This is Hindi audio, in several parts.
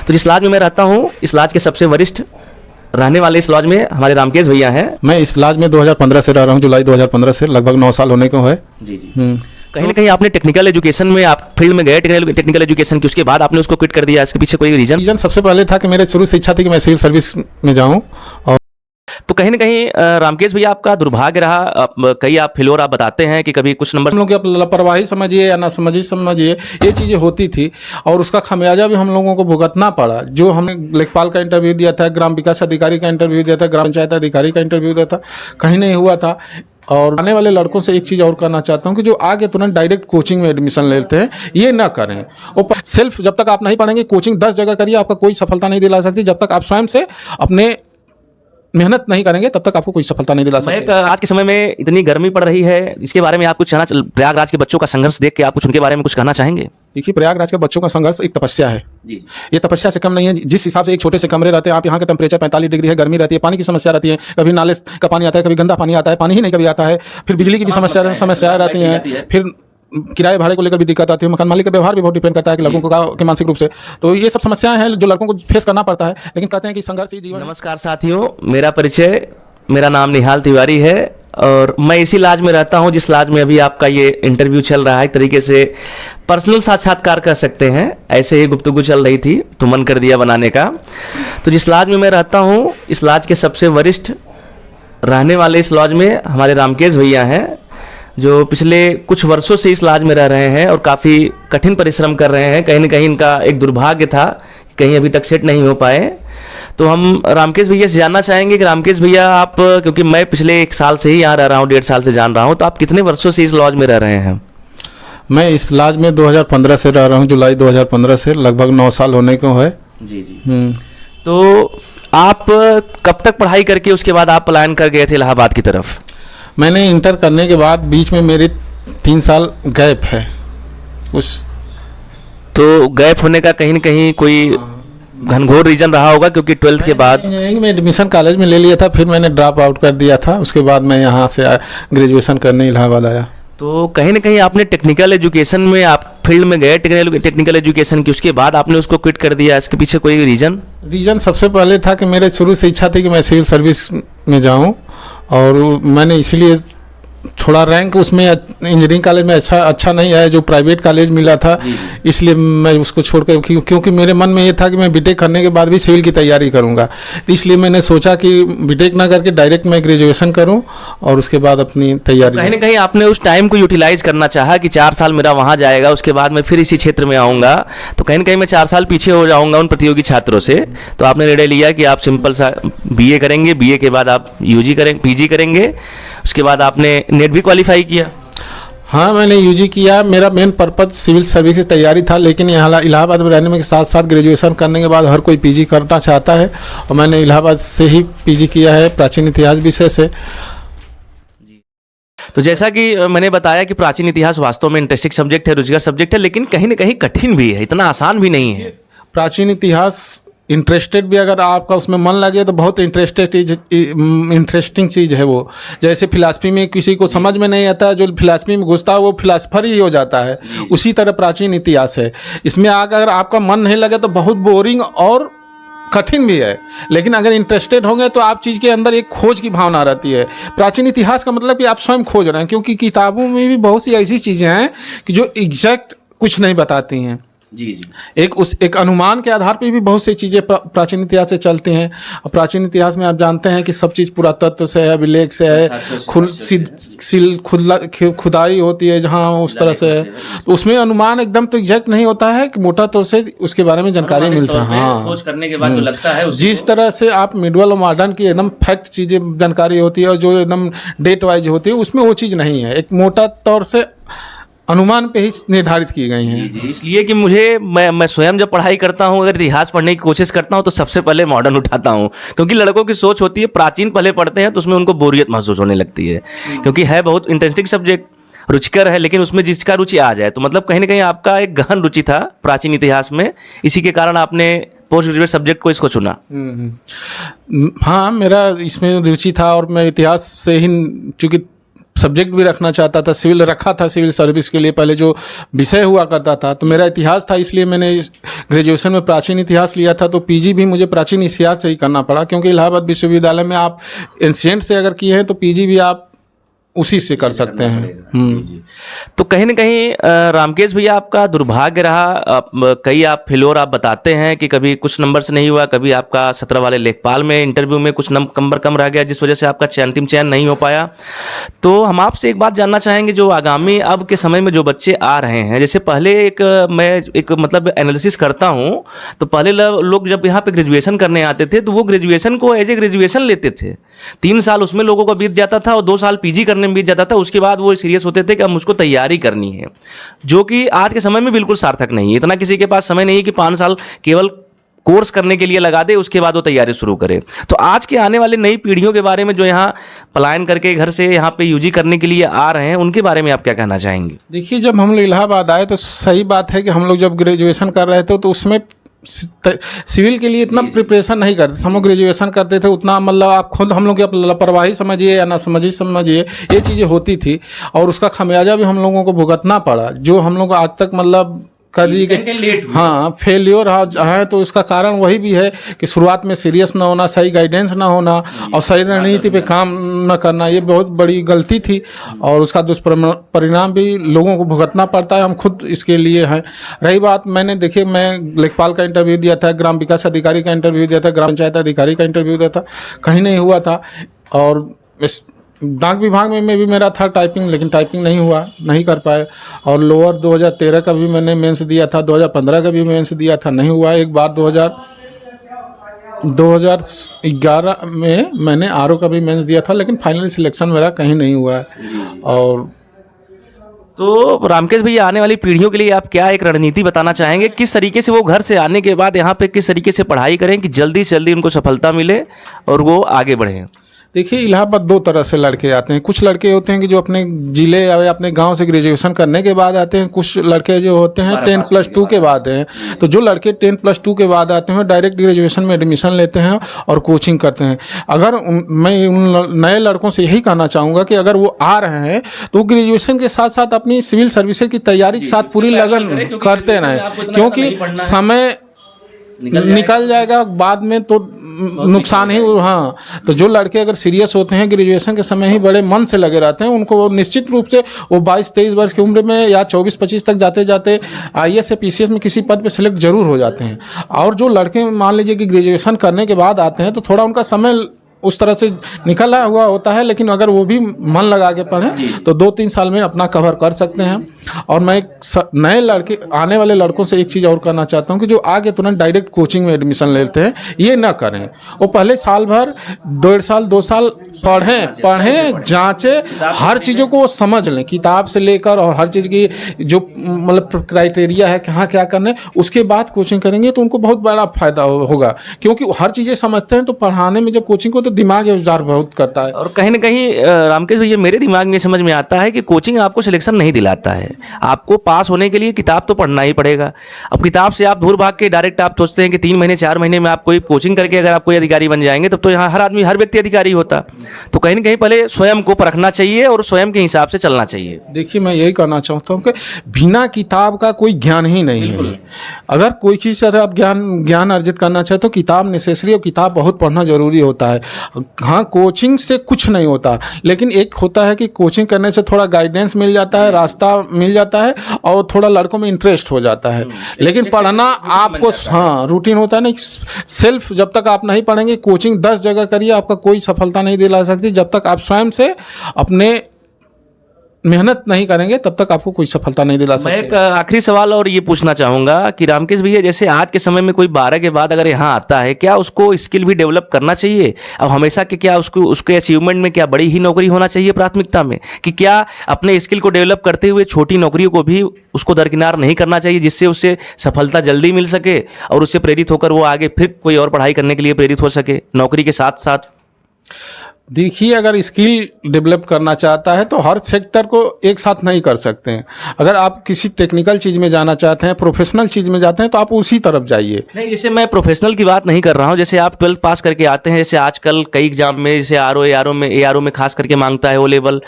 तो जिस लॉज में मैं रहता हूँ, इस लॉज के सबसे वरिष्ठ रहने वाले इस लॉज में हमारे रामकेश भैया हैं। मैं इस लॉज में 2015 से रह रहा हूँ, जुलाई 2015 से, लगभग 9 साल होने को है। जी जी। कहीं ना कहीं आपने टेक्निकल एजुकेशन में आप फील्ड में गए, टेक्निकल एजुकेशन की, उसके बाद आपने उसको क्विट कर दिया, इसके पीछे कोई रीजन? सबसे पहले था कि मेरे शुरू से इच्छा थी कि मैं सिविल सर्विस में जाऊँ। और तो कहीं ना कहीं रामकेश भैया आपका दुर्भाग्य रहा, कई आप फेलोर आप बताते हैं कि कभी कुछ नंबर हम लोग की लापरवाही समझिए या ना समझिए, ये चीज़ें होती थी और उसका खमियाजा भी हम लोगों को भुगतना पड़ा। जो हमने लेखपाल का इंटरव्यू दिया था, ग्राम विकास अधिकारी का इंटरव्यू दिया था, ग्राम पंचायत अधिकारी का इंटरव्यू दिया था, कहीं नहीं हुआ था। और आने वाले लड़कों से एक चीज़ और कहना चाहता हूँ कि जो आगे तुरंत डायरेक्ट कोचिंग में एडमिशन लेते हैं, ये ना करें। और सेल्फ जब तक आप नहीं पढ़ेंगे, कोचिंग 10 जगह करिए, आपका कोई सफलता नहीं दिला सकती। जब तक आप स्वयं से अपने मेहनत नहीं करेंगे तब तक आपको कोई सफलता नहीं दिला सकते। आज के समय में इतनी गर्मी पड़ रही है, इसके बारे में आप कुछ कहना, प्रयागराज के बच्चों का संघर्ष देख के आप कुछ उनके बारे में कुछ कहना चाहेंगे? देखिए, प्रयागराज के बच्चों का संघर्ष एक तपस्या है जी। ये तपस्या से कम नहीं है। जिस हिसाब से एक छोटे से कमरे रहते हैं, आप यहाँ का टेम्परेचर 45 डिग्री है, गर्मी रहती है, पानी की समस्या रहती है, कभी नाले का पानी आता है, कभी गंदा पानी आता है, पानी ही नहीं कभी आता है, फिर बिजली की भी समस्याएं रहती हैं, फिर किराए भाड़े को लेकर भी दिक्कत आती है, मकान मालिक का व्यवहार भी बहुत डिपेंड करता है कि लड़कों को के मानसिक रूप से। तो ये सब समस्याएं हैं जो लड़कों को फेस करना पड़ता है, लेकिन कहते हैं कि संघर्ष ही जीवन। नमस्कार साथियों, मेरा परिचय, मेरा नाम निहाल तिवारी है और मैं इसी लॉज में रहता हूं जिस लॉज में अभी आपका ये इंटरव्यू चल रहा है। एक तरीके से पर्सनल साक्षात्कार कर सकते हैं, ऐसे ही गुफ्तगू चल रही थी तो मन कर दिया बनाने का। तो जिस लॉज में मैं रहता हूं, इस लॉज के सबसे वरिष्ठ रहने वाले इस लॉज में हमारे रामकेश भैया हैं, जो पिछले कुछ वर्षों से इस लॉज में रह रहे हैं और काफ़ी कठिन परिश्रम कर रहे हैं। कहीं ना कहीं इनका एक दुर्भाग्य था, कहीं अभी तक सेट नहीं हो पाए। तो हम रामकेश भैया से जानना चाहेंगे कि रामकेश भैया आप, क्योंकि मैं पिछले 1 साल से ही यहाँ रह रहा हूँ, 1.5 साल से जान रहा हूँ, तो आप कितने वर्षों से इस लॉज में रह रहे हैं? मैं इस लॉज में 2015 से रह रहा हूँ, जुलाई 2015 से, लगभग 9 साल होने को है। जी जी। तो आप कब तक पढ़ाई करके उसके बाद आप पलायन कर गए थे इलाहाबाद की तरफ? मैंने इंटर करने के बाद बीच में मेरे 3 साल गैप है उस। तो गैप होने का कहीं ना कहीं कोई घनघोर रीजन रहा होगा, क्योंकि 12th के बाद इंजीनियरिंग में एडमिशन कॉलेज में ले लिया था, फिर मैंने ड्रॉप आउट कर दिया था। उसके बाद मैं यहाँ से ग्रेजुएशन करने इलाहाबाद आया। तो कहीं ना कहीं आपने टेक्निकल एजुकेशन में आप फील्ड में गए, टेक्निकल एजुकेशन की, उसके बाद आपने उसको क्विट कर दिया, इसके पीछे कोई रीजन? सबसे पहले था कि मेरे शुरू से इच्छा थी कि मैं सिविल सर्विस में जाऊँ, और मैंने इसलिए थोड़ा रैंक उसमें इंजीनियरिंग कॉलेज में अच्छा नहीं है जो प्राइवेट कॉलेज मिला था, इसलिए मैं उसको छोड़कर, क्योंकि मेरे मन में ये था कि मैं बीटेक करने के बाद भी सिविल की तैयारी करूंगा, तो इसलिए मैंने सोचा कि बीटेक ना करके डायरेक्ट मैं ग्रेजुएशन करूं और उसके बाद अपनी तैयारी। कहीं ना कहीं आपने उस टाइम को यूटिलाइज करना चाहा कि 4 साल मेरा वहाँ जाएगा, उसके बाद मैं फिर इसी क्षेत्र में आऊँगा, तो कहीं ना कहीं मैं 4 साल पीछे हो जाऊँगा उन प्रतियोगी छात्रों से। तो आपने निर्णय लिया कि आप सिंपल सा BA करेंगे, BA के बाद आप UG करेंगे, PG करेंगे, उसके बाद आपने नेट भी क्वालिफाई किया? हाँ, मैंने UG किया। मेरा मेन पर्पज सिविल सर्विस की तैयारी था, लेकिन यहाँ इलाहाबाद में रहने में के साथ साथ ग्रेजुएशन करने के बाद हर कोई PG करना चाहता है, और मैंने इलाहाबाद से ही PG किया है, प्राचीन इतिहास विषय से। तो जैसा कि मैंने बताया कि प्राचीन इतिहास वास्तव में इंटरेस्टिंग सब्जेक्ट है, रुचिकर सब्जेक्ट है, लेकिन कहीं ना कहीं कठिन भी है, इतना आसान भी नहीं है। प्राचीन इतिहास इंटरेस्टेड भी, अगर आपका उसमें मन लगे तो बहुत इंटरेस्टिंग चीज़ है वो। जैसे फिलासफी में किसी को समझ में नहीं आता, जो फिलासफी में घुसता है वो फिलासफर ही हो जाता है, उसी तरह प्राचीन इतिहास है। इसमें अगर आपका मन नहीं लगे तो बहुत बोरिंग और कठिन भी है, लेकिन अगर इंटरेस्टेड होंगे तो आप चीज़ के अंदर एक खोज की भावना रहती है। प्राचीन इतिहास का मतलब कि आप स्वयं खोज रहे हैं, क्योंकि किताबों में भी बहुत सी ऐसी चीज़ें हैं कि जो एग्जैक्ट कुछ नहीं बताती हैं। जी जी। एक अनुमान के आधार पे भी बहुत सी चीज़ें प्राचीन इतिहास से चलती हैं। और प्राचीन इतिहास में आप जानते हैं कि सब चीज़ पुरातत्व से है, अभिलेख से है, खुदाई होती है जहाँ उस तरह से है, तो उसमें अनुमान एकदम तो एग्जैक्ट नहीं होता है कि मोटा तौर से उसके बारे में जानकारी मिलता है। हाँ, खोज करने के बाद जो लगता है जिस तरह से आप मिडवल और मॉडर्न की एकदम फैक्ट चीज़ें जानकारी होती है और जो एकदम डेट वाइज होती है, उसमें वो चीज़ नहीं है, एक मोटा तौर से अनुमान पे ही निर्धारित की गई हैं। जी, इसलिए कि मैं स्वयं जब पढ़ाई करता हूँ, अगर इतिहास पढ़ने की कोशिश करता हूँ तो सबसे पहले मॉडर्न उठाता हूँ, क्योंकि लड़कों की सोच होती है प्राचीन पहले पढ़ते हैं तो उसमें उनको बोरियत महसूस होने लगती है, क्योंकि है बहुत इंटरेस्टिंग सब्जेक्ट, रुचिकर है, लेकिन उसमें जिसका रुचि आ जाए तो मतलब कहीं ना कहीं आपका एक गहन रुचि था प्राचीन इतिहास में, इसी के कारण आपने पोस्ट ग्रेजुएट सब्जेक्ट को इसको चुना। हाँ, मेरा इसमें रुचि था और मैं इतिहास से ही, चूँकि सब्जेक्ट भी रखना चाहता था, सिविल रखा था, सिविल सर्विस के लिए पहले जो विषय हुआ करता था, तो मेरा इतिहास था, इसलिए मैंने ग्रेजुएशन में प्राचीन इतिहास लिया था। तो पीजी भी मुझे प्राचीन इतिहास से ही करना पड़ा, क्योंकि इलाहाबाद विश्वविद्यालय में आप एंशिएंट से अगर किए हैं तो पीजी भी आप उसी से कर सकते हैं। तो कहीं ना कहीं रामकेश भैया आपका दुर्भाग्य रहा। कई आप फेल्योर आप बताते हैं कि कभी कुछ नंबर से नहीं हुआ, कभी आपका 17 वाले लेखपाल में इंटरव्यू में कुछ नंबर कम रह गया, जिस वजह से आपका अंतिम चयन नहीं हो पाया। तो हम आपसे एक बात जानना चाहेंगे, जो आगामी अब के समय में जो बच्चे आ रहे हैं, जैसे पहले मैं एक मतलब एनालिसिस करता हूँ, तो पहले लोग जब यहाँ पे ग्रेजुएशन करने आते थे तो वो ग्रेजुएशन को एज ए ग्रेजुएशन लेते थे। 3 साल उसमें लोगों का बीत जाता था और 2 साल पीजी करने में बीत जाता था। उसके बाद वो सीरियस होते थे कि अब मुझको तैयारी करनी है, जो कि आज के समय में बिल्कुल सार्थक नहीं है। इतना किसी के पास समय नहीं है कि 5 साल केवल कोर्स करने के लिए लगा दे, उसके बाद वो तैयारी शुरू करे। तो आज के आने वाली नई पीढ़ियों के बारे में, जो यहाँ पलायन करके घर से यहाँ पे यूजी करने के लिए आ रहे हैं, उनके बारे में आप क्या कहना चाहेंगे? देखिए, जब हम लोग इलाहाबाद आए तो सही बात है कि हम लोग जब ग्रेजुएशन कर रहे थे तो उसमें सिविल के लिए इतना प्रिपरेशन नहीं करते। हम लोग ग्रेजुएशन करते थे उतना, मतलब आप खुद हम लोग की लापरवाही समझिए या ना समझिए, ये चीज़ें होती थी और उसका खमियाजा भी हम लोगों को भुगतना पड़ा, जो हम लोग आज तक मतलब कर दी कि हाँ फेलियर है। तो इसका कारण वही भी है कि शुरुआत में सीरियस ना होना, सही गाइडेंस ना होना और सही रणनीति पे काम न करना, ये बहुत बड़ी गलती थी और उसका दुष्परिणाम भी लोगों को भुगतना पड़ता है। हम खुद इसके लिए हैं। रही बात, मैंने देखिए, मैं लेखपाल का इंटरव्यू दिया था, ग्राम विकास अधिकारी का इंटरव्यू दिया था, ग्राम पंचायत अधिकारी का इंटरव्यू दिया था, कहीं नहीं हुआ था। और इस डाक विभाग में भी मेरा था टाइपिंग, लेकिन टाइपिंग नहीं हुआ, नहीं कर पाए। और लोअर 2013 का भी मैंने मेंस दिया था, 2015 का भी मेंस दिया था, नहीं हुआ। एक बार 2011 में मैंने आरओ का भी मेंस दिया था, लेकिन फाइनल सिलेक्शन मेरा कहीं नहीं हुआ। और तो रामकेश भैया, आने वाली पीढ़ियों के लिए आप क्या एक रणनीति बताना चाहेंगे? किस तरीके से वो घर से आने के बाद यहाँ पे किस तरीके से पढ़ाई करें कि जल्दी से जल्दी उनको सफलता मिले और वो आगे बढ़ें? देखिए, इलाहाबाद 2 तरह से लड़के आते हैं। कुछ लड़के होते हैं कि जो अपने ज़िले या अपने गांव से ग्रेजुएशन करने के बाद आते हैं। कुछ लड़के जो होते हैं 10+2 के बाद हैं। तो जो लड़के 10+2 के बाद आते हैं डायरेक्ट ग्रेजुएशन में एडमिशन लेते हैं और कोचिंग करते हैं। अगर मैं उन नए लड़कों से यही कहना चाहूँगा कि अगर वो आ रहे हैं तो ग्रेजुएशन के साथ साथ अपनी सिविल सर्विसेज की तैयारी के साथ पूरी लगन करते रहें, क्योंकि समय निकल जाएगा बाद में तो नुकसान ही। हाँ, तो जो लड़के अगर सीरियस होते हैं ग्रेजुएशन के समय ही बड़े मन से लगे रहते हैं, उनको निश्चित रूप से वो 22-23 वर्ष की उम्र में या 24-25 तक जाते जाते आईएएस या पीसीएस में किसी पद पे सिलेक्ट जरूर हो जाते हैं। और जो लड़के मान लीजिए कि ग्रेजुएशन करने के बाद आते हैं तो थोड़ा उनका समय उस तरह से निकला हुआ होता है, लेकिन अगर वो भी मन लगा के पढ़ें तो 2-3 साल में अपना कवर कर सकते हैं। और मैं नए लड़के आने वाले लड़कों से एक चीज़ और कहना चाहता हूं कि जो आगे तुरंत डायरेक्ट कोचिंग में एडमिशन लेते हैं, ये ना करें। वो पहले साल भर 1.5 साल 2 साल पढ़ें, जांचें, हर चीज़ों को समझ लें, किताब से लेकर और हर चीज़ की जो मतलब क्राइटेरिया है कहाँ क्या करना है, उसके बाद कोचिंग करेंगे तो उनको बहुत बड़ा फायदा होगा। क्योंकि हर चीज़ें समझते हैं तो पढ़ाने में जब कोचिंग को तो दिमाग उपजार बहुत करता है। और कहीं ना कहीं रामकेश भैया, मेरे दिमाग में समझ में आता है कि कोचिंग आपको सिलेक्शन नहीं दिलाता है। आपको पास होने के लिए किताब तो पढ़ना ही पड़ेगा। अब किताब से आप दूर भाग के डायरेक्ट आप सोचते हैं कि 3 महीने 4 महीने में आप कोई कोचिंग करके अगर आप कोई अधिकारी बन जाएंगे, तब तो यहाँ हर व्यक्ति अधिकारी होता। तो कहीं ना कहीं पहले स्वयं को परखना चाहिए और स्वयं के हिसाब से चलना चाहिए। देखिए, मैं यही कहना चाहता हूँ कि बिना किताब का कोई ज्ञान ही नहीं है। अगर कोई चीज़ से आप ज्ञान अर्जित करना चाहते तो किताब नेसेसरी, और किताब बहुत पढ़ना जरूरी होता है। हाँ, कोचिंग से कुछ नहीं होता, लेकिन एक होता है कि कोचिंग करने से थोड़ा गाइडेंस मिल जाता है, रास्ता मिल जाता है और थोड़ा लड़कों में इंटरेस्ट हो जाता है। लेकिन पढ़ना आपको, हाँ, रूटीन होता है ना। सेल्फ जब तक आप नहीं पढ़ेंगे, कोचिंग 10 जगह करिए, आपका कोई सफलता नहीं दिला सकती। जब तक आप स्वयं से अपने मेहनत नहीं करेंगे तब तक आपको कोई सफलता नहीं दिला सकते। मैं एक आखिरी सवाल और ये पूछना चाहूँगा कि रामकेश भैया, जैसे आज के समय में कोई 12 के बाद अगर यहाँ आता है, क्या उसको स्किल भी डेवलप करना चाहिए? अब हमेशा कि क्या उसके अचीवमेंट में क्या बड़ी ही नौकरी होना चाहिए प्राथमिकता में, कि क्या अपने स्किल को डेवलप करते हुए छोटी नौकरियों को भी उसको दरकिनार नहीं करना चाहिए, जिससे उससे सफलता जल्दी मिल सके और उससे प्रेरित होकर वो आगे फिर कोई और पढ़ाई करने के लिए प्रेरित हो सके नौकरी के साथ साथ? देखिए, अगर स्किल डेवलप करना चाहता है तो हर सेक्टर को एक साथ नहीं कर सकते हैं। अगर आप किसी टेक्निकल चीज़ में जाना चाहते हैं, प्रोफेशनल चीज़ में जाते हैं, तो आप उसी तरफ जाइए। नहीं, जैसे मैं प्रोफेशनल की बात नहीं कर रहा हूँ, जैसे आप 12th पास करके आते हैं, जैसे आजकल कई एग्जाम में जैसे ARO में खास करके मांगता है वो लेवल,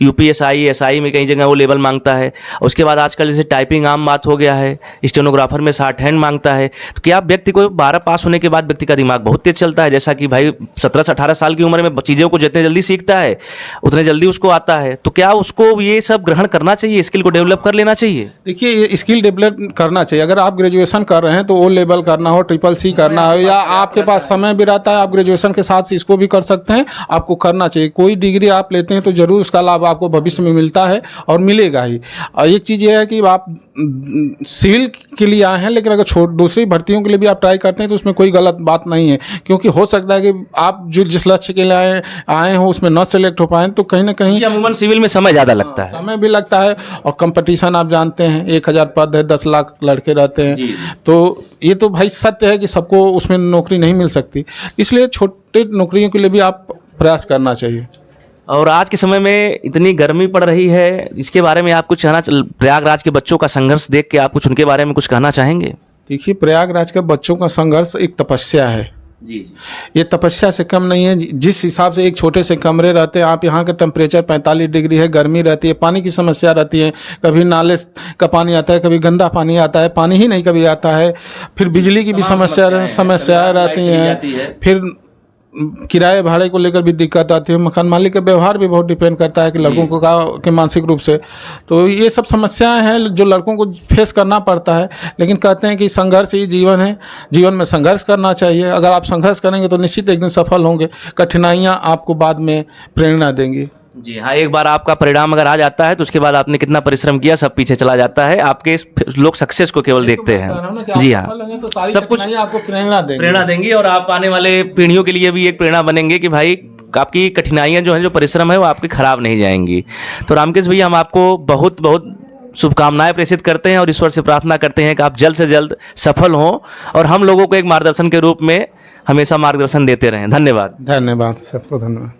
UPSI SI में कई जगह वो लेवल मांगता है। उसके बाद आजकल जैसे टाइपिंग आम बात हो गया है, स्टेनोग्राफर में शॉर्ट हैंड मांगता है। तो क्या व्यक्ति को 12 पास होने के बाद व्यक्ति का दिमाग बहुत तेज चलता है, जैसा कि भाई 17 से 18 साल की उम्र में चीज़ों को जितने जल्दी सीखता है उतने जल्दी उसको आता है, तो क्या उसको ये सब ग्रहण करना चाहिए, स्किल को डेवलप कर लेना चाहिए? देखिए, ये स्किल डेवलप करना चाहिए। अगर आप ग्रेजुएशन कर रहे हैं तो ओ लेवल करना हो, CCC करना हो, या आपके पास समय भी रहता है, आप ग्रेजुएशन के साथ इसको भी कर सकते हैं। आपको करना चाहिए। कोई डिग्री आप लेते हैं तो जरूर उसका लाभ आपको भविष्य में मिलता है और मिलेगा ही। और एक चीज़ ये है कि आप सिविल के लिए आए हैं, लेकिन अगर दूसरी भर्तियों के लिए भी आप ट्राई करते हैं तो उसमें कोई गलत बात नहीं है, क्योंकि हो सकता है कि आप जो जिस लक्ष्य के लिए आए हो उसमें न सेलेक्ट हो पाए, तो कहीं ना कहीं अमूमन सिविल में समय ज़्यादा लगता है, समय भी लगता है, और कंपटीशन आप जानते हैं, 1000 पद है, 10 लाख लड़के रहते हैं। तो ये तो भाई सत्य है कि सबको उसमें नौकरी नहीं मिल सकती, इसलिए छोटे नौकरियों के लिए भी आप प्रयास करना चाहिए। और आज के समय में इतनी गर्मी पड़ रही है, इसके बारे में आप कुछ प्रयागराज के बच्चों का संघर्ष देख के आप कुछ उनके बारे में कुछ कहना चाहेंगे? देखिए, प्रयागराज के बच्चों का संघर्ष एक तपस्या है। जी। ये तपस्या से कम नहीं है। जिस हिसाब से एक छोटे से कमरे रहते हैं, आप यहाँ का टेम्परेचर 45 डिग्री है, गर्मी रहती है, पानी की समस्या रहती है, कभी नाले का पानी आता है, कभी गंदा पानी आता है, पानी ही नहीं कभी आता है, फिर बिजली की भी समस्याएं रहती हैं, फिर किराए भाड़े को लेकर भी दिक्कत आती है, मकान मालिक का व्यवहार भी बहुत डिपेंड करता है कि लड़कों को के मानसिक रूप से। तो ये सब समस्याएं हैं जो लड़कों को फेस करना पड़ता है, लेकिन कहते हैं कि संघर्ष ही जीवन है, जीवन में संघर्ष करना चाहिए। अगर आप संघर्ष करेंगे तो निश्चित एक दिन सफल होंगे। कठिनाइयाँ आपको बाद में प्रेरणा देंगी। जी हाँ, एक बार आपका परिणाम अगर आ जाता है तो उसके बाद आपने कितना परिश्रम किया सब पीछे चला जाता है। आपके लोग सक्सेस को केवल देखते हैं। जी हाँ, तो सब कुछ आपको प्रेरणा देंगी और आप आने वाले पीढ़ियों के लिए भी एक प्रेरणा बनेंगे कि भाई आपकी कठिनाइयाँ जो हैं, जो परिश्रम है वो आपकी खराब नहीं जाएंगी। तो रामकेश भैया, हम आपको बहुत बहुत शुभकामनाएं प्रेषित करते हैं और ईश्वर से प्रार्थना करते हैं कि आप जल्द से जल्द सफल हों और हम लोगों को एक मार्गदर्शन के रूप में हमेशा मार्गदर्शन देते रहें। धन्यवाद। धन्यवाद, सबको धन्यवाद।